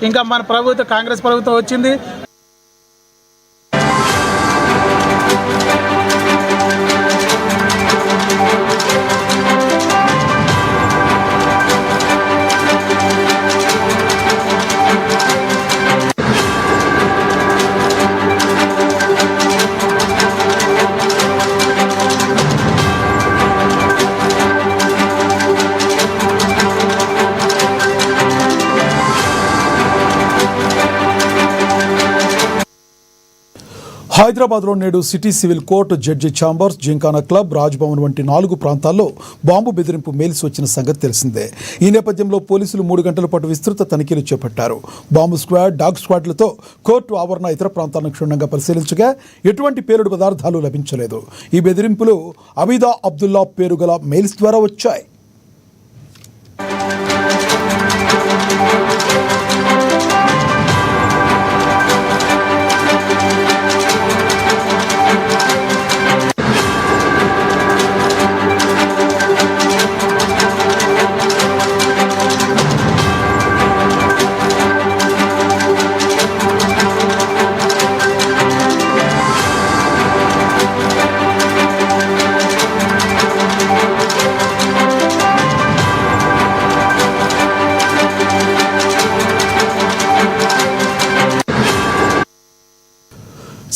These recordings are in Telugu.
ఇంకా మన ప్రభుత్వం కాంగ్రెస్ ప్రభుత్వం వచ్చింది. హైదరాబాద్లో నేడు city civil court, judge chambers, Gymkhana club, Raj Bhavan వంటి 4 ప్రాంతాల్లో బాంబు బెదిరింపు మెయిల్స్ వచ్చిన సంగతి తెలిసిందే. ఈ నేపథ్యంలో పోలీసులు 3 గంటల పాటు విస్తృత తనిఖీలు చేపట్టారు. బాంబు స్క్వాడ్, డాగ్ స్క్వాడ్లతో కోర్టు ఆవరణ, ఇతర ప్రాంతాలను క్షుణ్ణంగా పరిశీలించగా ఎటువంటి పేలుడు పదార్థాలు లభించలేదు. ఈ బెదిరింపులు అబీదా అబ్దుల్లా పేరు గల మెయిల్స్ ద్వారా వచ్చాయి.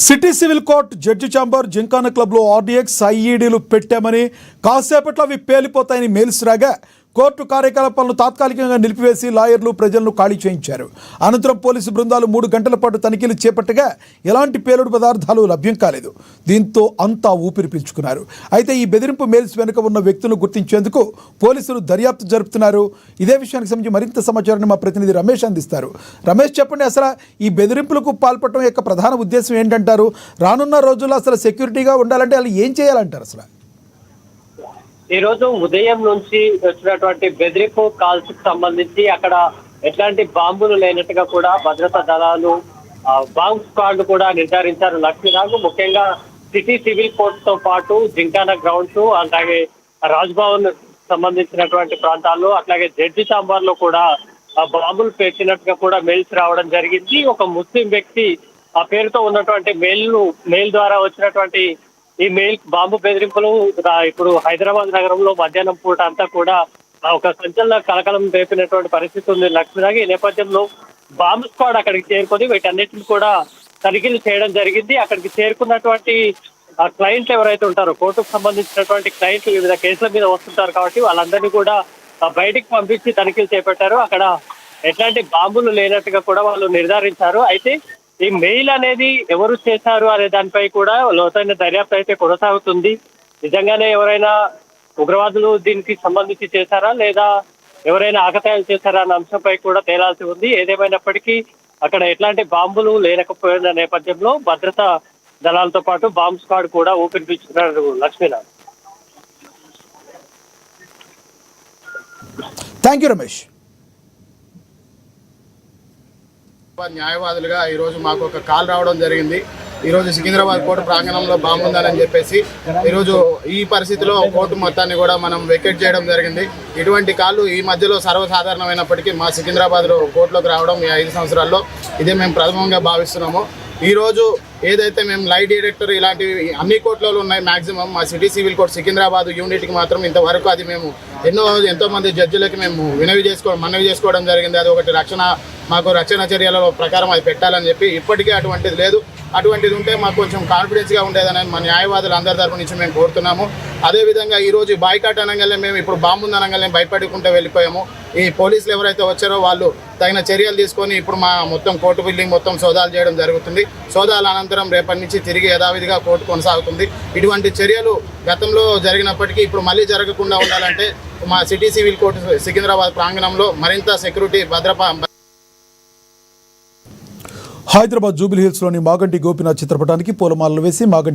City civil court, judge chamber, gymkhana క్లబ్లో ఆర్డీఎక్స్, ఐఈడీలు పెట్టామని, కాసేపట్లో అవి పేలిపోతాయని మెయిల్స్ రాగా కోర్టు కార్యకలాపాలను తాత్కాలికంగా నిలిపివేసి లాయర్లు ప్రజలను ఖాళీ చేయించారు. అనంతరం పోలీసు బృందాలు 3 గంటల పాటు తనిఖీలు చేపట్టగా ఎలాంటి పేలుడు పదార్థాలు లభ్యం కాలేదు. దీంతో అంతా ఊపిరి పీల్చుకున్నారు. అయితే ఈ బెదిరింపు మెయిల్స్ వెనుక ఉన్న వ్యక్తులను గుర్తించేందుకు పోలీసులు దర్యాప్తు జరుపుతున్నారు. ఇదే విషయానికి సంబంధించి మరింత సమాచారాన్ని మా ప్రతినిధి రమేష్ అందిస్తారు. రమేష్, చెప్పండి, అసలు ఈ బెదిరింపులకు పాల్పడటం యొక్క ప్రధాన ఉద్దేశం ఏంటంటారు? రానున్న రోజుల్లో అసలు సెక్యూరిటీగా ఉండాలంటే వాళ్ళు ఏం చేయాలంటారు? అసలు ఈ రోజు ఉదయం నుంచి వచ్చినటువంటి బెదిరింపు కాల్స్ కి సంబంధించి అక్కడ ఎట్లాంటి బాంబులు లేనట్టుగా కూడా భద్రతా దళాలు, బాంబ్ స్క్వాడ్ కూడా నిర్ధారించారు. లక్ష్మీనాగ్ ముఖ్యంగా సిటీ సివిల్ కోర్టు తో పాటు జింకానా గ్రౌండ్స్, అలాగే రాజ్భవన్ సంబంధించినటువంటి ప్రాంతాల్లో, అట్లాగే జడ్జి ఛాంబర్ లో కూడా బాంబులు పెట్టినట్టుగా కూడా మెయిల్స్ రావడం జరిగింది. ఒక ముస్లిం వ్యక్తి ఆ పేరుతో ఉన్నటువంటి మెయిల్ ద్వారా వచ్చినటువంటి ఈ మెయిల్ బాంబు బెదిరింపులు ఇప్పుడు హైదరాబాద్ నగరంలో మధ్యాహ్నం పూట అంతా కూడా ఒక సంచలన కలకలం రేపినటువంటి పరిస్థితి ఉంది లక్ష్మీనాగ్. ఈ నేపథ్యంలో బాంబు స్క్వాడ్ అక్కడికి చేరుకొని వీటన్నిటిని కూడా తనిఖీలు చేయడం జరిగింది. అక్కడికి చేరుకున్నటువంటి క్లయింట్లు ఎవరైతే ఉంటారో, కోర్టుకు సంబంధించినటువంటి క్లయింట్లు వివిధ కేసుల మీద వస్తుంటారు కాబట్టి వాళ్ళందరినీ కూడా బయటికి పంపించి తనిఖీలు చేపట్టారు. అక్కడ ఎట్లాంటి బాంబులు లేనట్టుగా కూడా వాళ్ళు నిర్ధారించారు. అయితే ఈ మెయిల్ అనేది ఎవరు చేశారు అనే దానిపై కూడా లోతైన దర్యాప్తు అయితే కొనసాగుతుంది. నిజంగానే ఎవరైనా ఉగ్రవాదులు దీనికి సంబంధించి చేశారా, లేదా ఎవరైనా ఆకతాయాలు చేశారా అన్న అంశంపై కూడా తేలాల్సి ఉంది. ఏదేమైనప్పటికీ అక్కడ ఎట్లాంటి బాంబులు లేకపోయిన నేపథ్యంలో భద్రతా దళాలతో పాటు బాంబ్ స్క్వాడ్ కూడా ఊపిరి పీల్చుకున్నారు. Lakshminath, thank you Ramesh. న్యాయవాదులుగా ఈరోజు మాకు ఒక కాల్ రావడం జరిగింది. ఈరోజు సికింద్రాబాద్ కోర్టు ప్రాంగణంలో బాంబు ఉందని చెప్పేసి ఈరోజు ఈ పరిస్థితిలో కోర్టు మొత్తాన్ని కూడా మనం వెకేట్ చేయడం జరిగింది. ఇటువంటి కాళ్ళు ఈ మధ్యలో సర్వసాధారణమైనప్పటికీ మా సికింద్రాబాద్లో కోర్టులోకి రావడం ఈ 5 సంవత్సరాల్లో ఇదే మేము ప్రథమంగా భావిస్తున్నాము. ఈరోజు ఏదైతే మేము లైట్ డిటెక్టర్ ఇలాంటివి అన్ని కోర్టులలో ఉన్నాయి, మ్యాక్సిమం మా సిటీ సివిల్ కోర్టు సికింద్రాబాద్ యూనిట్కి మాత్రం ఇంతవరకు అది మేము ఎంతోమంది జడ్జిలకి మేము మనవి చేసుకోవడం జరిగింది. అది ఒకటి మాకు రక్షణ చర్యల ప్రకారం అది పెట్టాలని చెప్పి ఇప్పటికీ అటువంటిది లేదు. అటువంటిది ఉంటే మాకు కొంచెం కాన్ఫిడెన్స్గా ఉండేదని మా న్యాయవాదులు అందరి తరపు నుంచి మేము కోరుతున్నాము. అదేవిధంగా ఈరోజు బాయ్కాట్ అనగానే మేము ఇప్పుడు బాంబు అనగానే భయపడుకుంటూ వెళ్ళిపోయాము. ఈ పోలీసులు ఎవరైతే వచ్చారో వాళ్ళు తగిన చర్యలు తీసుకొని ఇప్పుడు మా మొత్తం కోర్టు బిల్డింగ్ మొత్తం సోదాలు చేయడం జరుగుతుంది. సోదాల అనంతరం రేపటి నుంచి తిరిగి యథావిధిగా కోర్టు కొనసాగుతుంది. ఇటువంటి చర్యలు గతంలో జరిగినప్పటికీ ఇప్పుడు మళ్ళీ జరగకుండా ఉండాలంటే మా సిటీ సివిల్ కోర్టు సికింద్రాబాద్ ప్రాంగణంలో మరింత సెక్యూరిటీ హైదరాబాద్ జూబిలీ హిల్స్లోని మాగంటి గోపీనాథ్ చిత్రపటానికి పూలమాలలు వేసి మాగంటి